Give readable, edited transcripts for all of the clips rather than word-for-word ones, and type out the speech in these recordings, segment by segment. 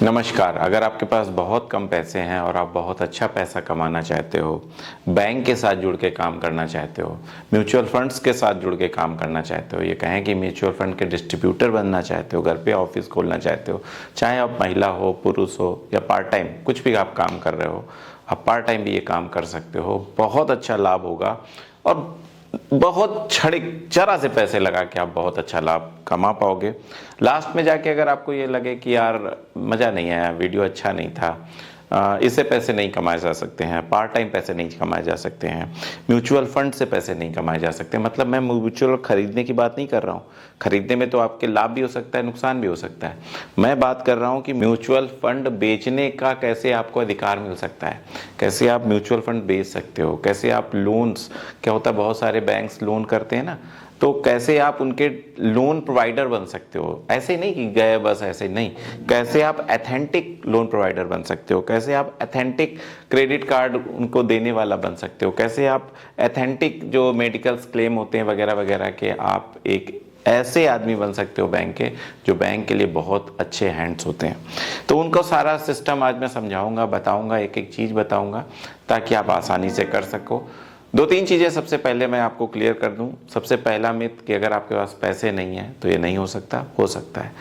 नमस्कार। अगर आपके पास बहुत कम पैसे हैं और आप बहुत अच्छा पैसा कमाना चाहते हो, बैंक के साथ जुड़ के काम करना चाहते हो, म्यूचुअल फंड्स के साथ जुड़ के काम करना चाहते हो, ये कहें कि म्यूचुअल फंड के डिस्ट्रीब्यूटर बनना चाहते हो, घर पे ऑफिस खोलना चाहते हो, चाहे आप महिला हो, पुरुष हो या पार्ट टाइम कुछ भी आप काम कर रहे हो, आप पार्ट टाइम भी ये काम कर सकते हो। बहुत अच्छा लाभ होगा और बहुत क्षणिक जरा से पैसे लगा के आप बहुत अच्छा लाभ कमा पाओगे। लास्ट में जाके अगर आपको ये लगे कि यार मज़ा नहीं आया, वीडियो अच्छा नहीं था, इससे पैसे नहीं कमाए जा सकते हैं, पार्ट टाइम पैसे नहीं कमाए जा सकते हैं, म्यूचुअल फंड से पैसे नहीं कमाए जा सकते, मतलब मैं म्यूचुअल खरीदने की बात नहीं कर रहा हूँ। खरीदने में तो आपके लाभ भी हो सकता है, नुकसान भी हो सकता है। मैं बात कर रहा हूँ कि म्यूचुअल फंड बेचने का कैसे आपको अधिकार मिल सकता है, कैसे आप म्यूचुअल फंड बेच सकते हो, कैसे आप लोन्स, क्या होता है बहुत सारे बैंक्स लोन करते हैं ना, तो कैसे आप उनके लोन प्रोवाइडर बन सकते हो। ऐसे नहीं कि गए बस ऐसे नहीं, कैसे आप एथेंटिक लोन प्रोवाइडर बन सकते हो, कैसे आप एथेंटिक क्रेडिट कार्ड उनको देने वाला बन सकते हो, कैसे आप एथेंटिक जो मेडिकल क्लेम होते हैं वगैरह वगैरह के आप एक ऐसे आदमी बन सकते हो बैंक के, जो बैंक के लिए बहुत अच्छे हैंड्स होते हैं। तो उनको सारा सिस्टम आज मैं समझाऊंगा, बताऊंगा, एक एक चीज़ बताऊंगा ताकि आप आसानी से कर सको। दो तीन चीज़ें सबसे पहले मैं आपको क्लियर कर दूं। सबसे पहला मिथ कि अगर आपके पास पैसे नहीं हैं तो ये नहीं हो सकता है।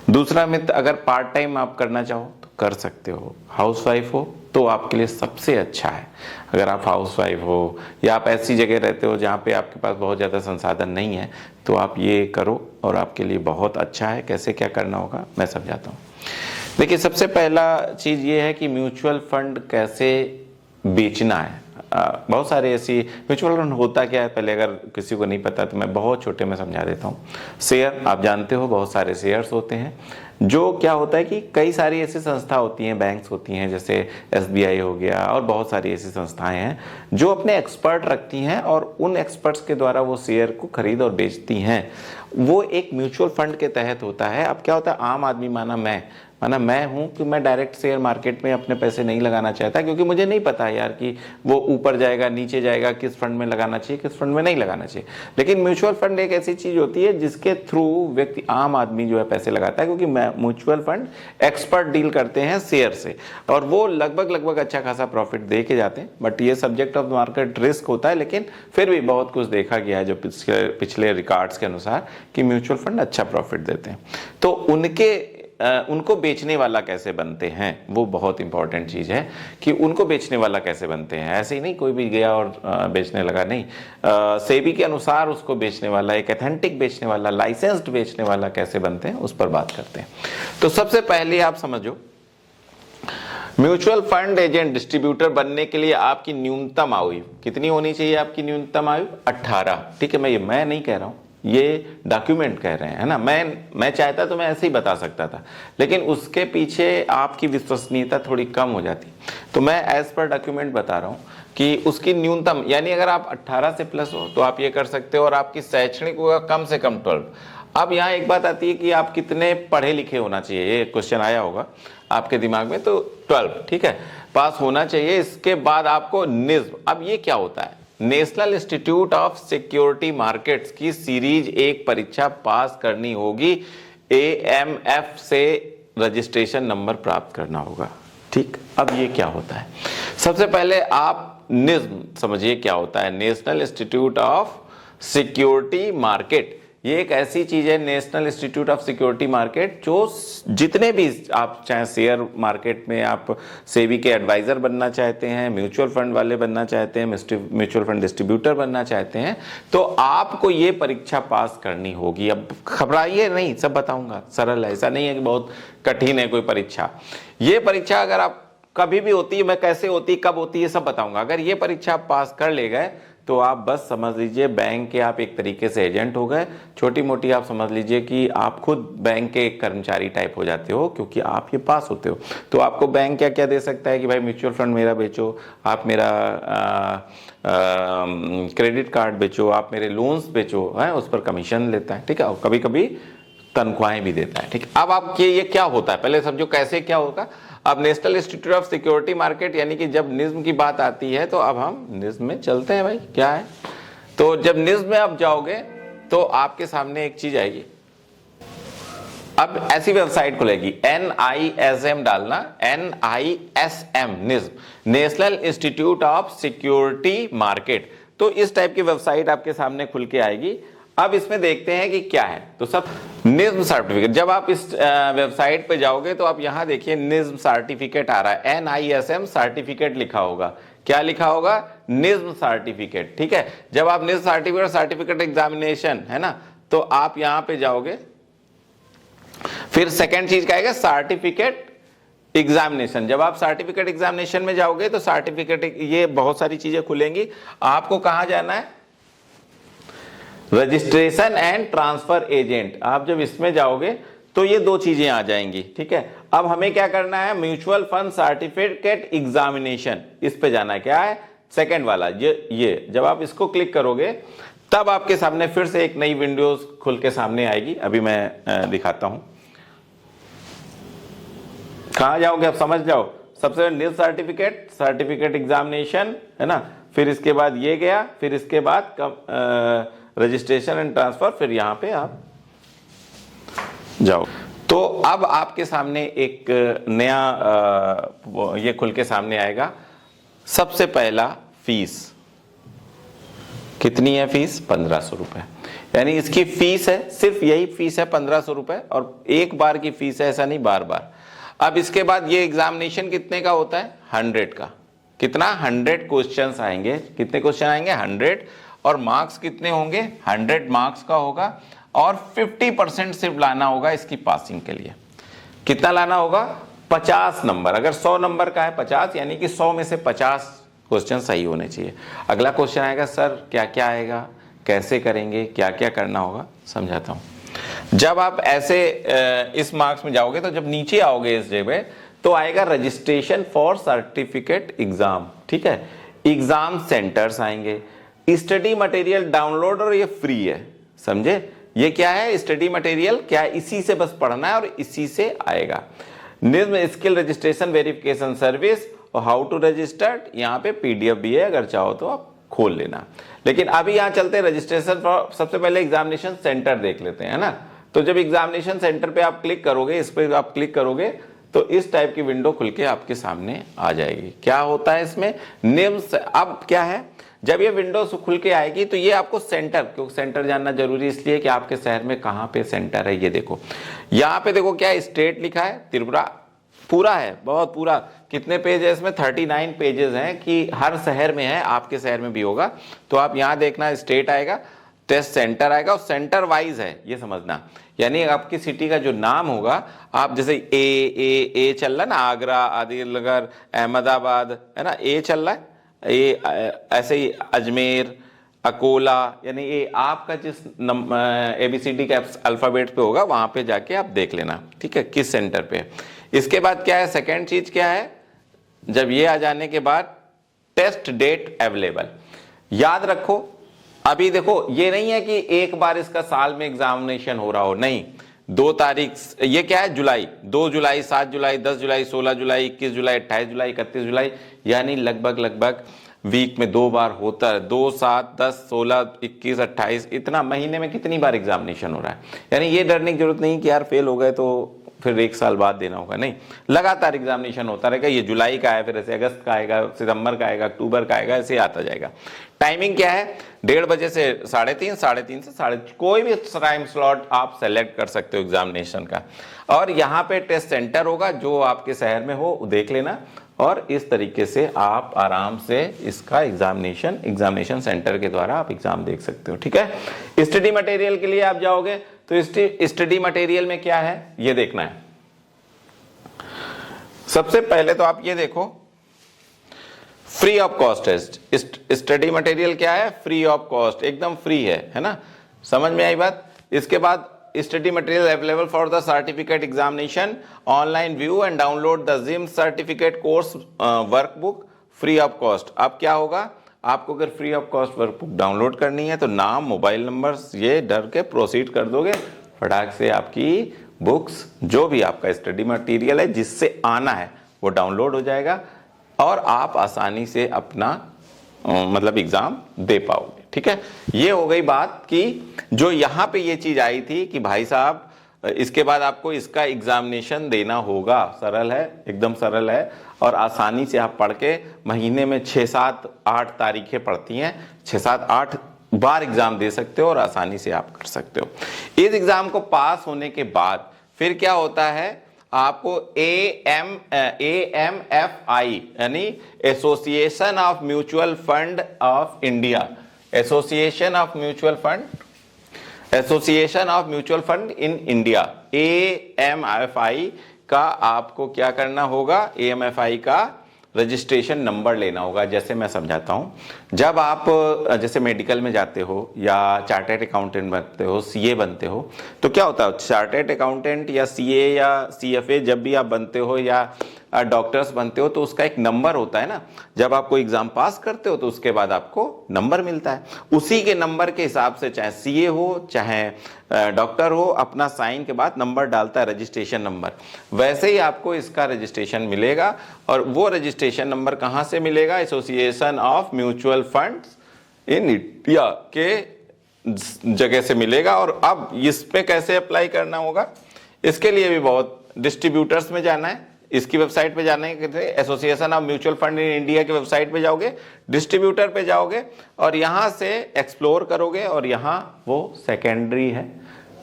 दूसरा मिथ, अगर पार्ट टाइम आप करना चाहो तो कर सकते हो, हाउसवाइफ हो तो आपके लिए सबसे अच्छा है। अगर आप हाउसवाइफ हो या आप ऐसी जगह रहते हो जहाँ पे आपके पास बहुत ज़्यादा संसाधन नहीं है तो आप ये करो और आपके लिए बहुत अच्छा है। कैसे क्या करना होगा मैं समझाता हूँ। देखिए, सबसे पहला चीज़ ये है कि म्यूचुअल फंड कैसे बेचना है। बहुत सारे ऐसी म्यूचुअल फंड होता क्या है, पहले अगर किसी को नहीं पता तो मैं बहुत छोटे में समझा देता हूँ। शेयर आप जानते हो, बहुत सारे शेयर्स होते हैं। जो क्या होता है कि कई सारी ऐसी संस्था होती हैं, बैंक्स होती हैं, जैसे एसबीआई हो गया और बहुत सारी ऐसी संस्थाएं हैं जो अपने एक्सपर्ट रखती हैं और उन एक्सपर्ट्स के द्वारा वो शेयर को खरीद और बेचती हैं। वो एक म्यूचुअल फंड के तहत होता है। अब क्या होता है, आम आदमी माना मैं हूं कि मैं डायरेक्ट शेयर मार्केट में अपने पैसे नहीं लगाना चाहता, क्योंकि मुझे नहीं पता यार कि वो ऊपर जाएगा नीचे जाएगा, किस फंड में लगाना चाहिए किस फंड में नहीं लगाना चाहिए। लेकिन म्यूचुअल फंड एक ऐसी चीज होती है जिसके थ्रू व्यक्ति, आम आदमी जो है पैसे लगाता है, क्योंकि म्यूचुअल फंड एक्सपर्ट डील करते हैं शेयर से और वो लगभग अच्छा खासा प्रॉफिट दे के जाते हैं। बट ये सब्जेक्ट ऑफ मार्केट रिस्क होता है, लेकिन फिर भी बहुत कुछ देखा गया है जो पिछले रिकॉर्ड्स के अनुसार कि म्यूचुअल फंड अच्छा प्रॉफिट देते हैं। तो उनको बेचने वाला कैसे बनते हैं, वो बहुत इंपॉर्टेंट चीज़ है कि उनको बेचने वाला कैसे बनते हैं। ऐसे ही नहीं कोई भी गया और बेचने लगा, नहीं। सेबी के अनुसार उसको बेचने वाला, एक एथेंटिक बेचने वाला, लाइसेंस्ड बेचने वाला कैसे बनते हैं उस पर बात करते हैं। तो सबसे पहले आप समझो, म्यूचुअल फंड एजेंट डिस्ट्रीब्यूटर बनने के लिए आपकी न्यूनतम आयु कितनी होनी चाहिए? आपकी न्यूनतम आयु 18। ठीक है, मैं नहीं कह रहा हूं, ये डॉक्यूमेंट कह रहे हैं, है ना। मैं चाहता तो मैं ऐसे ही बता सकता था, लेकिन उसके पीछे आपकी विश्वसनीयता थोड़ी कम हो जाती। तो मैं एज पर डॉक्यूमेंट बता रहा हूँ कि उसकी न्यूनतम, यानी अगर आप 18 से प्लस हो तो आप ये कर सकते हो, और आपकी शैक्षणिक होगा कम से कम 12। अब यहाँ एक बात आती है कि आप कितने पढ़े लिखे होना चाहिए, ये क्वेश्चन आया होगा आपके दिमाग में, तो 12 ठीक है, पास होना चाहिए। इसके बाद आपको निज़्म, अब ये क्या होता है, national institute of security markets की सीरीज एक परीक्षा पास करनी होगी, AMF से रजिस्ट्रेशन नंबर प्राप्त करना होगा। ठीक, अब ये क्या होता है, सबसे पहले आप निज़्म समझिए क्या होता है। National institute of security market, ये एक ऐसी चीज है, national institute of security market, जो जितने भी आप चाहे शेयर मार्केट में आप सेबी के एडवाइजर बनना चाहते हैं, म्यूचुअल फंड वाले बनना चाहते हैं, म्यूचुअल फंड डिस्ट्रीब्यूटर बनना चाहते हैं, तो आपको ये परीक्षा पास करनी होगी। अब घबराइए नहीं, सब बताऊंगा, सरल है, ऐसा नहीं है कि बहुत कठिन है कोई परीक्षा। ये परीक्षा अगर आप कभी भी होती है, मैं कैसे होती है, कब होती है, सब बताऊंगा। अगर ये परीक्षा आप पास कर ले गए तो आप बस समझ लीजिए बैंक के आप एक तरीके से एजेंट हो गए। छोटी मोटी आप समझ लीजिए कि आप खुद बैंक के एक कर्मचारी टाइप हो जाते हो, क्योंकि आप ये पास होते हो। तो आपको बैंक क्या क्या दे सकता है कि भाई म्यूचुअल फंड मेरा बेचो, आप मेरा क्रेडिट कार्ड बेचो, आप मेरे लोन्स बेचो, है, उस पर कमीशन लेता है। ठीक है, और कभी कभी तनख्वाहें भी देता है। ठीक, अब आप ये क्या होता है पहले समझो कैसे क्या होगा। अब national institute of security market, यानी कि जब निज़्म की बात आती है तो अब हम निज़्म में चलते हैं भाई, क्या है। तो जब निज़्म में आप जाओगे तो आपके सामने एक चीज आएगी, अब ऐसी वेबसाइट खुलेगी, NISM डालना, NISM, NISM, national institute of security market. तो इस टाइप की वेबसाइट आपके सामने खुल के आएगी। अब इसमें देखते हैं कि क्या है। तो सब निज्म सर्टिफिकेट, जब आप इस वेबसाइट पे जाओगे तो आप यहां देखिए निज्म सर्टिफिकेट आ रहा है, NISM सर्टिफिकेट लिखा होगा। क्या लिखा होगा? निज्म सर्टिफिकेट। ठीक है, जब आप निज्म सर्टिफिकेट एग्जामिनेशन है ना, तो आप यहां पे जाओगे। फिर सेकेंड चीज क्या आएगा? Certificate examination. जब आप सर्टिफिकेट एग्जामिनेशन में जाओगे तो सर्टिफिकेट, ये बहुत सारी चीजें खुलेंगी। आपको कहां जाना है? Registration and transfer agent. आप जब इसमें जाओगे तो ये दो चीजें आ जाएंगी। ठीक है, अब हमें क्या करना है? म्यूचुअल फंड सर्टिफिकेट एग्जामिनेशन, इस पे जाना है। क्या है? सेकंड वाला, ये जब आप इसको क्लिक करोगे तब आपके सामने फिर से एक नई विंडोज खुल के सामने आएगी। अभी मैं दिखाता हूं। कहां जाओगे? आप समझ जाओ। सबसे निल सर्टिफिकेट एग्जामिनेशन है ना, फिर इसके बाद ये गया, फिर इसके बाद रजिस्ट्रेशन एंड ट्रांसफर, फिर यहां पे आप जाओ। तो अब आपके सामने एक नया ये खुल के सामने आएगा। सबसे पहला फीस कितनी है? फीस 1500 रुपए, यानी इसकी फीस है, सिर्फ यही फीस है 1500 रुपए, और एक बार की फीस है, ऐसा नहीं बार बार। अब इसके बाद ये एग्जामिनेशन कितने का होता है? 100 का। कितना? 100 क्वेश्चंस आएंगे। कितने क्वेश्चन आएंगे? 100। और मार्क्स कितने होंगे? 100 मार्क्स का होगा, और 50% सिर्फ लाना होगा इसकी पासिंग के लिए। कितना लाना होगा? 50 नंबर। अगर 100 नंबर का है 50, यानी कि 100 में से 50 क्वेश्चन सही होने चाहिए। अगला क्वेश्चन आएगा, सर क्या क्या आएगा, कैसे करेंगे, क्या क्या करना होगा, समझाता हूं। जब आप ऐसे इस मार्क्स में जाओगे तो जब नीचे आओगे इस जगह तो आएगा रजिस्ट्रेशन फॉर सर्टिफिकेट एग्जाम। ठीक है, एग्जाम सेंटर्स आएंगे, स्टडी मटेरियल डाउनलोड, और ये फ्री है। समझे? ये क्या है? स्टडी मटेरियल क्या है? इसी से बस पढ़ना है और इसी से आएगा। निज्म स्किल रजिस्ट्रेशन वेरिफिकेशन सर्विस और हाउ टू रजिस्टर, यहाँ पे PDF भी है, अगर चाहो तो आप खोल लेना। लेकिन अभी यहाँ चलते हैं रजिस्ट्रेशन फॉर। सबसे पहले एग्जामिनेशन सेंटर देख लेते हैं, है ना। तो जब एग्जामिनेशन सेंटर पे आप क्लिक करोगे, इस पे आप क्लिक करोगे तो इस टाइप की विंडो खुल के आपके सामने आ जाएगी। क्या होता है इसमें? निम्न। अब क्या है, जब ये विंडो खुल के आएगी तो ये आपको सेंटर, क्योंकि सेंटर जानना जरूरी इसलिए कि आपके शहर में कहां पे सेंटर है। ये देखो, यहां पे देखो क्या स्टेट लिखा है, त्रिपुरा। पूरा है, बहुत पूरा। कितने पेज है इसमें? 39 पेजेस हैं, कि हर शहर में है, आपके शहर में भी होगा। तो आप यहां देखना, स्टेट आएगा, टेस्ट सेंटर आएगा, और सेंटर वाइज है, ये समझना। यानी आपकी सिटी का जो नाम होगा, आप जैसे ए चल रहा है ना, आगरा, आदिलनगर, अहमदाबाद, है ना, ए चल रहा है, ये ऐसे ही अजमेर, अकोला, यानी ये आपका जिस ABCD का अल्फाबेट पे होगा वहां पे जाके आप देख लेना। ठीक है, किस सेंटर पे। इसके बाद क्या है? सेकेंड चीज क्या है? जब ये आ जाने के बाद टेस्ट डेट अवेलेबल। याद रखो, अभी देखो ये नहीं है कि एक बार इसका साल में एग्जामिनेशन हो रहा हो, नहीं। 2 तारीख, ये क्या है? जुलाई, 2 जुलाई, 7 जुलाई, 10 जुलाई, 16 जुलाई, 21 जुलाई, 28 जुलाई, 31 जुलाई, यानी लगभग वीक में 2 बार होता है। 2, 7, 10, 16, 21, 28, इतना महीने में कितनी बार एग्जामिनेशन हो रहा है। यानी ये डरने की जरूरत नहीं कि यार फेल हो गए तो फिर 1 साल बाद देना होगा, नहीं। लगातार एग्जामिनेशन होता रहेगा। ये जुलाई का है, फिर ऐसे अगस्त का आएगा, सितंबर का आएगा, अक्टूबर का आएगा, ऐसे आता जाएगा। टाइमिंग क्या है? 1:30 बजे से 3:30, 3:30 से 3:30, कोई भी टाइम स्लॉट आप सेलेक्ट कर सकते हो एग्जामिनेशन का। और यहाँ पे टेस्ट सेंटर होगा, जो आपके शहर में हो देख लेना, और इस तरीके से आप आराम से इसका एग्जामिनेशन सेंटर के द्वारा आप एग्जाम देख सकते हो। ठीक है, स्टडी मटेरियल के लिए आप जाओगे तो स्टडी मटेरियल में क्या है ये देखना है। सबसे पहले तो आप ये देखो, फ्री ऑफ कॉस्ट है स्टडी मटेरियल। क्या है? फ्री ऑफ कॉस्ट, एकदम फ्री है ना। समझ में आई बात? इसके बाद study material available for the certificate examination, online view and download the gym certificate course workbook free of cost. अब क्या होगा? आपको अगर free of cost workbook download करनी है तो नाम, मोबाइल नंबर ये डर के प्रोसीड कर दोगे, फटाक से आपकी बुक्स, जो भी आपका स्टडी मटेरियल है जिससे आना है, वो डाउनलोड हो जाएगा और आप आसानी से अपना मतलब एग्जाम दे पाओगे। ठीक है, ये हो गई बात कि जो यहाँ पे ये चीज आई थी कि भाई साहब इसके बाद आपको इसका एग्जामिनेशन देना होगा। सरल है, एकदम सरल है और आसानी से आप पढ़ के महीने में 6, 7, 8 तारीखें पढ़ती हैं, 6, 7, 8 बार एग्जाम दे सकते हो और आसानी से आप कर सकते हो। इस एग्जाम को पास होने के बाद फिर क्या होता है, आपको AMFI यानी association of mutual fund of India, association of mutual fund in India, AMFI का आपको क्या करना होगा, AMFI का रजिस्ट्रेशन नंबर लेना होगा। जैसे मैं समझाता हूं, जब आप जैसे मेडिकल में जाते हो या चार्टर्ड अकाउंटेंट बनते हो, सीए बनते हो, तो क्या होता है, चार्टर्ड अकाउंटेंट या सीए या सीएफए जब भी आप बनते हो या डॉक्टर्स बनते हो तो उसका एक नंबर होता है ना। जब आप कोई एग्जाम पास करते हो तो उसके बाद आपको नंबर मिलता है, उसी के नंबर के हिसाब से चाहे सीए हो चाहे डॉक्टर हो, अपना साइन के बाद नंबर डालता है, रजिस्ट्रेशन नंबर। वैसे ही आपको इसका रजिस्ट्रेशन मिलेगा और वो रजिस्ट्रेशन नंबर कहां से मिलेगा, association of mutual funds in India के जगह से मिलेगा। और अब इस पे कैसे अप्लाई करना होगा, इसके लिए भी बहुत डिस्ट्रीब्यूटर्स में जाना है, इसकी वेबसाइट पे जाने के, association of mutual fund in India की वेबसाइट पे जाओगे, डिस्ट्रीब्यूटर पे जाओगे और यहां से एक्सप्लोर करोगे और यहां वो सेकेंडरी है,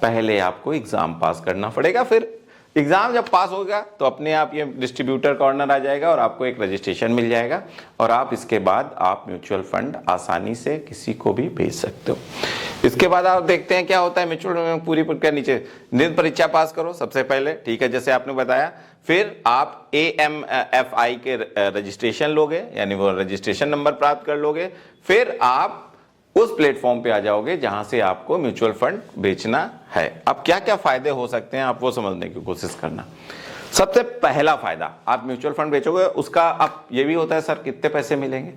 पहले आपको एग्जाम पास करना पड़ेगा। फिर एग्जाम जब पास होगा तो अपने आप ये डिस्ट्रीब्यूटर कॉर्नर आ जाएगा और आपको एक रजिस्ट्रेशन मिल जाएगा और आप इसके बाद आप म्यूचुअल फंड आसानी से किसी को भी भेज सकते हो। इसके बाद आप देखते हैं क्या होता है, म्यूचुअल फंड पूरी प्रक्रिया नीचे, निध परीक्षा पास करो सबसे पहले, ठीक है, जैसे आपने बताया। फिर आप AMFI के रजिस्ट्रेशन लोगे, यानी वो रजिस्ट्रेशन नंबर प्राप्त कर लोगे। फिर आप उस प्लेटफॉर्म पे आ जाओगे जहां से आपको म्यूचुअल फंड बेचना है। अब क्या क्या फायदे हो सकते हैं आप वो समझने की कोशिश करना। सबसे पहला फायदा, आप म्यूचुअल फंड बेचोगे, उसका अब ये भी होता है सर कितने पैसे मिलेंगे,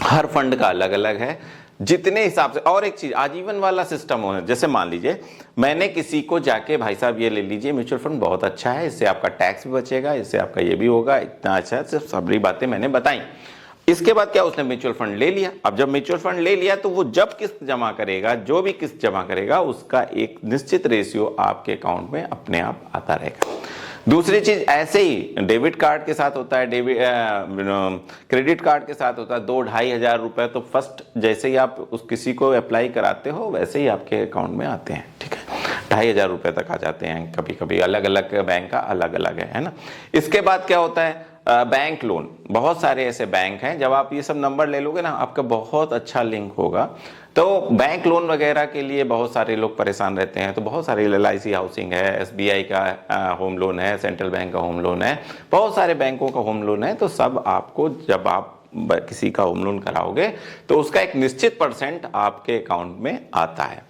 हर फंड का अलग अलग है, जितने हिसाब से। और एक चीज, आजीवन वाला सिस्टम होना, जैसे मान लीजिए मैंने किसी को जाके, भाई साहब ये ले लीजिए म्यूचुअल फंड बहुत अच्छा है, इससे आपका टैक्स भी बचेगा, इससे आपका ये भी होगा, इतना अच्छा है, सिर्फ सारी बातें मैंने बताई। इसके बाद क्या, उसने म्यूचुअल फंड ले लिया। अब जब म्यूचुअल फंड ले लिया तो वो जब किस्त जमा करेगा, जो भी किस्त जमा करेगा उसका एक निश्चित रेशियो आपके अकाउंट में अपने आप आता रहेगा। दूसरी चीज, ऐसे ही डेबिट कार्ड के साथ होता है, क्रेडिट कार्ड के साथ होता है, 2-2.5 हजार रुपए तो फर्स्ट जैसे ही आप उस किसी को अप्लाई कराते हो वैसे ही आपके अकाउंट में आते हैं, ठीक है, 2.5 हजार रुपए तक आ जाते हैं। कभी कभी अलग अलग बैंक का अलग अलग है ना। इसके बाद क्या होता है, बैंक लोन, बहुत सारे ऐसे बैंक हैं, जब आप ये सब नंबर ले लोगे ना आपका बहुत अच्छा लिंक होगा। तो बैंक लोन वगैरह के लिए बहुत सारे लोग परेशान रहते हैं, तो बहुत सारे LIC हाउसिंग है, SBI का होम लोन है, सेंट्रल बैंक का होम लोन है, बहुत सारे बैंकों का होम लोन है। तो सब आपको, जब आप किसी का होम लोन कराओगे तो उसका एक निश्चित % आपके अकाउंट में आता है।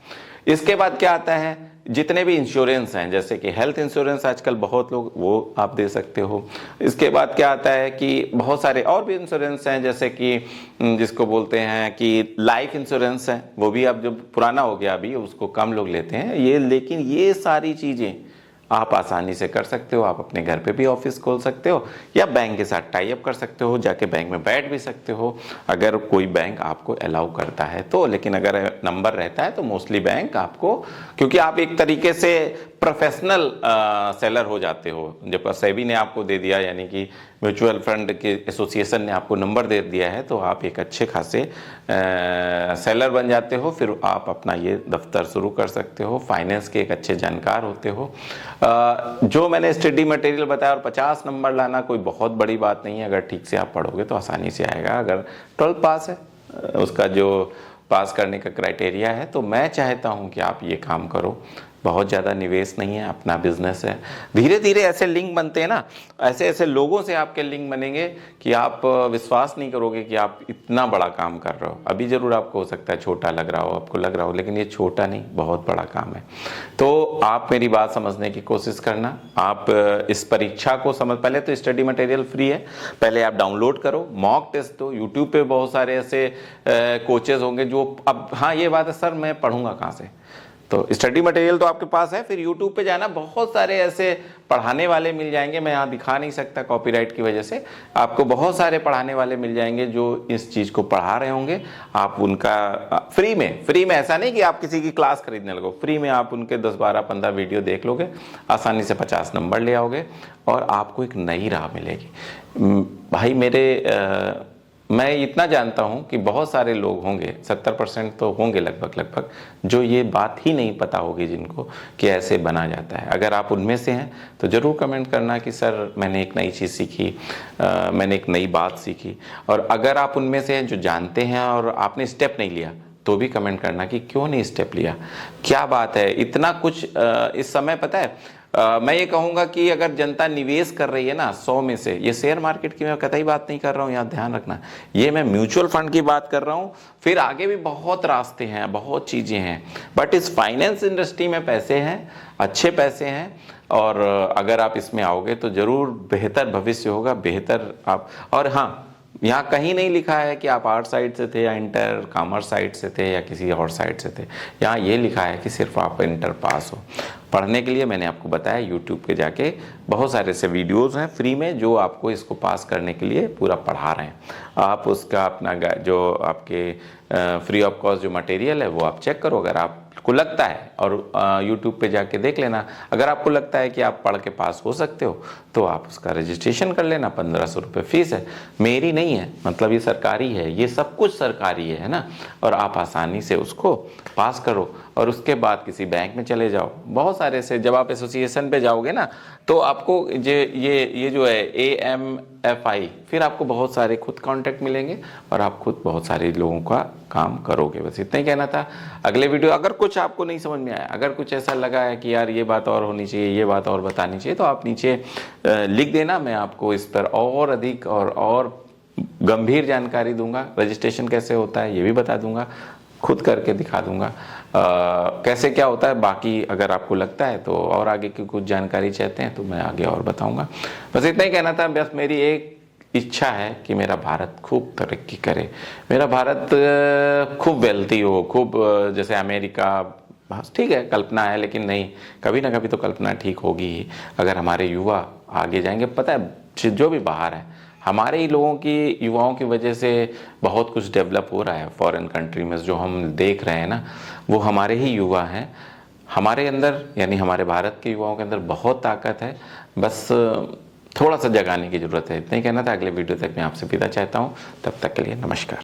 इसके बाद क्या आता है, जितने भी इंश्योरेंस हैं, जैसे कि हेल्थ इंश्योरेंस आजकल बहुत लोग, वो आप दे सकते हो। इसके बाद क्या आता है कि बहुत सारे और भी इंश्योरेंस हैं, जैसे कि जिसको बोलते हैं कि लाइफ इंश्योरेंस है, वो भी अब जो पुराना हो गया अभी उसको कम लोग लेते हैं ये। लेकिन ये सारी चीज़ें आप आसानी से कर सकते हो। आप अपने घर पे भी ऑफिस खोल सकते हो या बैंक के साथ टाई अप कर सकते हो, जाके बैंक में बैठ भी सकते हो अगर कोई बैंक आपको अलाउ करता है तो। लेकिन अगर नंबर रहता है तो मोस्टली बैंक आपको, क्योंकि आप एक तरीके से प्रोफेशनल सेलर हो जाते हो, जब सेबी ने आपको दे दिया, यानी कि म्यूचुअल फंड के एसोसिएशन ने आपको नंबर दे दिया है, तो आप एक अच्छे खासे सेलर बन जाते हो। फिर आप अपना ये दफ्तर शुरू कर सकते हो, फाइनेंस के एक अच्छे जानकार होते हो। जो मैंने स्टडी मटेरियल बताया, और 50 नंबर लाना कोई बहुत बड़ी बात नहीं है, अगर ठीक से आप पढ़ोगे तो आसानी से आएगा। अगर 12 पास है, उसका जो पास करने का क्राइटेरिया है, तो मैं चाहता हूँ कि आप ये काम करो। बहुत ज़्यादा निवेश नहीं है, अपना बिजनेस है। धीरे धीरे ऐसे लिंक बनते हैं ना, ऐसे ऐसे लोगों से आपके लिंक बनेंगे कि आप विश्वास नहीं करोगे कि आप इतना बड़ा काम कर रहे हो। अभी ज़रूर आपको हो सकता है छोटा लग रहा हो, आपको लग रहा हो, लेकिन ये छोटा नहीं, बहुत बड़ा काम है। तो आप मेरी बात समझने की कोशिश करना। आप इस परीक्षा को पहले तो स्टडी मटेरियल फ्री है, पहले आप डाउनलोड करो, मॉक टेस्ट दो। यूट्यूब पे बहुत सारे ऐसे कोचेज होंगे जो, अब हाँ ये बात है सर मैं पढ़ूंगा कहाँ से, तो स्टडी मटेरियल तो आपके पास है, फिर यूट्यूब पे जाना, बहुत सारे ऐसे पढ़ाने वाले मिल जाएंगे। मैं यहाँ दिखा नहीं सकता कॉपीराइट की वजह से, आपको बहुत सारे पढ़ाने वाले मिल जाएंगे जो इस चीज़ को पढ़ा रहे होंगे। आप उनका फ्री में ऐसा नहीं कि आप किसी की क्लास खरीदने लगो, फ्री में आप उनके 10, 12, 15 वीडियो देख लोगे, आसानी से 50 नंबर ले आओगे और आपको एक नई राह मिलेगी। भाई मैं इतना जानता हूं कि बहुत सारे लोग होंगे, 70% तो होंगे लगभग, जो ये बात ही नहीं पता होगी जिनको कि ऐसे बना जाता है। अगर आप उनमें से हैं तो ज़रूर कमेंट करना कि सर मैंने एक नई चीज़ सीखी, मैंने एक नई बात सीखी। और अगर आप उनमें से हैं जो जानते हैं और आपने स्टेप नहीं लिया, तो भी कमेंट करना कि क्यों नहीं स्टेप लिया, क्या बात है। इतना कुछ इस समय पता है, मैं ये कहूँगा कि अगर जनता निवेश कर रही है ना 100 में से, ये शेयर मार्केट की मैं कतई बात नहीं कर रहा हूँ, यहाँ ध्यान रखना, ये मैं म्यूचुअल फंड की बात कर रहा हूँ। फिर आगे भी बहुत रास्ते हैं, बहुत चीज़ें हैं, बट इस फाइनेंस इंडस्ट्री में पैसे हैं, अच्छे पैसे हैं। और अगर आप इसमें आओगे तो ज़रूर बेहतर भविष्य होगा, बेहतर आप। और हाँ, यहाँ कहीं नहीं लिखा है कि आप आर्ट साइड से थे या इंटर कॉमर्स साइड से थे या किसी और साइड से थे। यहाँ ये लिखा है कि सिर्फ आप इंटर पास हो। पढ़ने के लिए मैंने आपको बताया, यूट्यूब पे जाके बहुत सारे ऐसे वीडियोस हैं फ्री में जो आपको इसको पास करने के लिए पूरा पढ़ा रहे हैं। आप उसका अपना जो आपके फ्री ऑफ कॉस्ट जो मटेरियल है वो आप चेक करो, अगर आपको लगता है, और यूट्यूब पे जाके देख लेना। अगर आपको लगता है कि आप पढ़ के पास हो सकते हो तो आप उसका रजिस्ट्रेशन कर लेना। 1500 रुपये फीस है, मेरी नहीं है, मतलब ये सरकारी है, ये सब कुछ सरकारी है ना। और आप आसानी से उसको पास करो और उसके बाद किसी बैंक में चले जाओ। बहुत सारे से, जब आप एसोसिएशन पे जाओगे ना तो आपको ये जो है AMFI, फिर आपको बहुत सारे खुद कांटेक्ट मिलेंगे और आप खुद बहुत सारे लोगों का काम करोगे। बस इतना ही कहना था। अगले वीडियो अगर कुछ आपको नहीं समझ में आया, अगर कुछ ऐसा लगा है कि यार ये बात और होनी चाहिए, ये बात और बतानी चाहिए, तो आप नीचे लिख देना, मैं आपको इस पर और अधिक और गंभीर जानकारी दूंगा। रजिस्ट्रेशन कैसे होता है ये भी बता दूंगा, खुद करके दिखा दूंगा कैसे क्या होता है। बाकी अगर आपको लगता है तो और आगे की कुछ जानकारी चाहते हैं तो मैं आगे और बताऊंगा। बस इतना ही कहना था। बस मेरी एक इच्छा है कि मेरा भारत खूब तरक्की करे, मेरा भारत खूब वेल्थी हो, खूब जैसे अमेरिका। ठीक है, कल्पना है, लेकिन नहीं, कभी ना कभी तो कल्पना ठीक होगी ही अगर हमारे युवा आगे जाएंगे। पता है, जो भी बाहर है, हमारे ही लोगों की, युवाओं की वजह से बहुत कुछ डेवलप हो रहा है फॉरेन कंट्री में। जो हम देख रहे हैं ना, वो हमारे ही युवा हैं। हमारे अंदर, यानी हमारे भारत के युवाओं के अंदर बहुत ताकत है, बस थोड़ा सा जगाने की ज़रूरत है। इतना ही कहना था। अगले वीडियो तक मैं आपसे विदा चाहता हूँ, तब तक के लिए नमस्कार।